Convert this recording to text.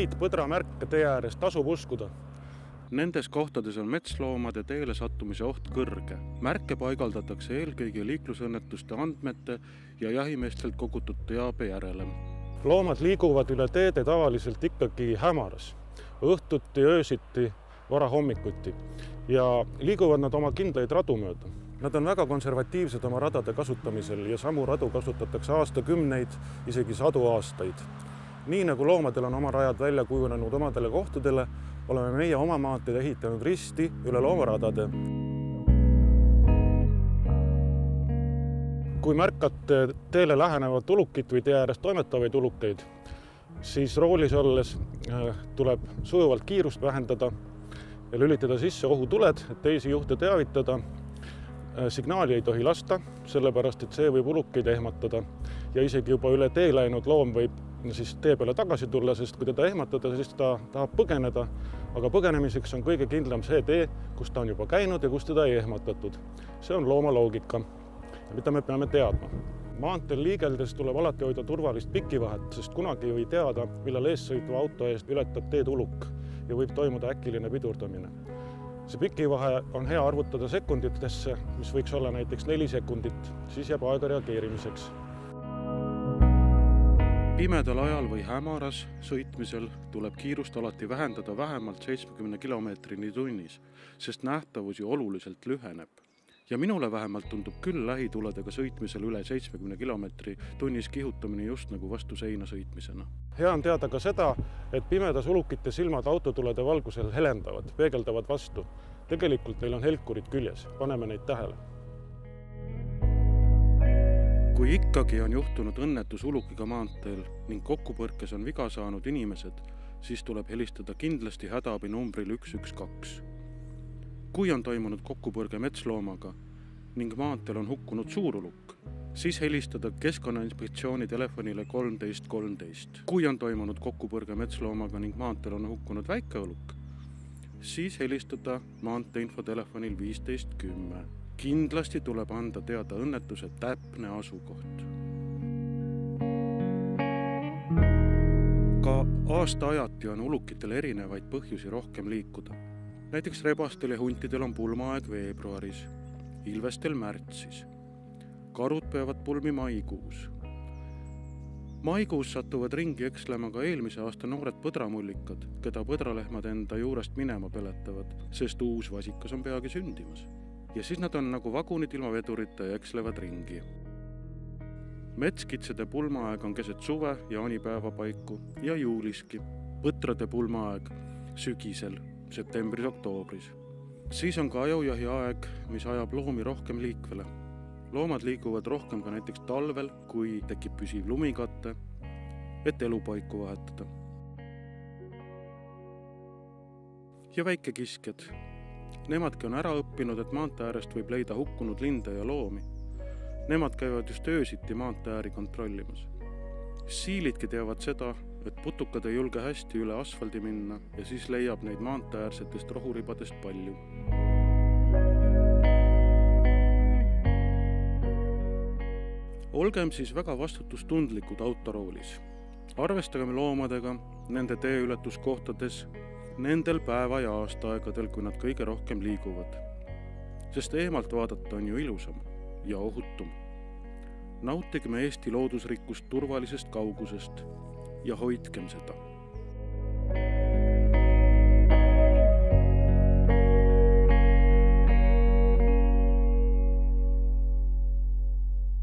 neid põdramärke tee ääres tasub uskuda. Nendes kohtades on metsloomade teele sattumise oht kõrge. Märke paigaldatakse eelkõige liiklusõnnetuste andmete ja jahimeestelt kogutud teabe järele. Loomad liiguvad üle teede tavaliselt ikkagi hämaras, õhtuti, öösiti, varahommikuti ja liiguvad nad oma kindlaid radu mööda. Nad on väga konservatiivsed oma radade kasutamisel ja samu radu kasutatakse aastakümneid, isegi 100 aastaid. Nii nagu loomadel on oma rajad välja kujunenud omadele kohtadele, oleme meie oma maanteed ehitanud risti üle loomaradade. Kui märkate teele lähenevat ulukit või tee ääres toimetavaid ulukeid, siis roolis olles tuleb sujuvalt kiirust vähendada ja lülitada sisse ohutuled, et teisi juhte teavitada. Signaali ei tohi lasta, sellepärast et see võib ulukeid ehmatada ja isegi juba üle tee läinud loom võib siis tee peale tagasi tulla, sest kui teda ehmatada, siis ta tahab põgeneda, aga põgenemiseks on kõige kindlam see tee, kus ta on juba käinud ja kus teda ei ehmatatud. See on looma loogika, mida me peame teadma. Maanteel liigeldes tuleb alati hoida turvalist pikivahet, sest kunagi ei või teada, millal eessõitva auto eest ületab teed uluk ja võib toimuda äkiline pidurdamine. See pikivahe on hea arvutada sekunditesse, mis võiks olla näiteks 4 sekundit, siis jääb aega reageerimiseks. Pimedal ajal või hämaras sõitmisel tuleb kiirust alati vähendada vähemalt 70 kilomeetrini tunnis, sest nähtavus ju oluliselt lüheneb. Ja minule vähemalt tundub küll lähituledega sõitmisel üle 70 kilomeetri tunnis kihutamine just nagu vastu seina sõitmisena. Hea on teada ka seda, et pimedas ulukite silmad autotulede valgusel helendavad, peegeldavad vastu. Tegelikult neil on helkurid küljes, paneme neid tähele. Kui ikkagi on juhtunud õnnetus ulukiga maanteel ning kokkupõrkes on viga saanud inimesed, siis tuleb helistada kindlasti hädaabi numbril 112. Kui on toimunud kokkupõrge metsloomaga ning maanteel on hukkunud suuruluk, siis helistada Keskkonnainspektsiooni telefonile 1313. Kui on toimunud kokkupõrge metsloomaga ning maanteel on hukkunud väikeuluk, siis helistada maanteeinfotelefonil 1510. Kindlasti tuleb anda teada õnnetuse täpne asukoht. Ka aastaajati on ulukitel erinevaid põhjusi rohkem liikuda. Näiteks rebastel ja huntidel on pulmaaeg veebruaris, ilvestel märtsis. Karud peavad pulmi maikuus. Maikuus satuvad ringi ekslema ka eelmise aasta noored põdramullikad, keda põdralehmad enda juurest minema peletavad, sest uus vasikas on peagi sündimas. Ja siis nad on nagu vagunid ilma vedurita ja ekslevad ringi. Metskitsede pulmaaeg on keset suve jaanipäeva paiku ja juuliski. Põtrade pulmaaeg sügisel, septembris-oktoobris. Siis on ka ajujahi aeg, mis ajab loomi rohkem liikvele. Loomad liiguvad rohkem ka näiteks talvel, kui tekib püsiv lumikatte, et elupaiku vahetada. Ja väikekiskjad. Nemadki on ära õppinud, et maantee äärest võib leida hukkunud linde ja loomi. Nemad käivad just öösiti maantee ääri kontrollimas. Siilidki teavad seda, et putukad ei julge hästi üle asfaldi minna ja siis leiab neid maantee äärsetest rohuribadest palju. Olgem siis väga vastutustundlikud autoroolis. Arvestagem loomadega nende teeületuskohtades, nendel päeva ja aastaaegadel, kui nad kõige rohkem liiguvad. Sest eemalt vaadata on ju ilusam ja ohutum. Nautigem Eesti loodusrikkust turvalisest kaugusest ja hoidkem seda.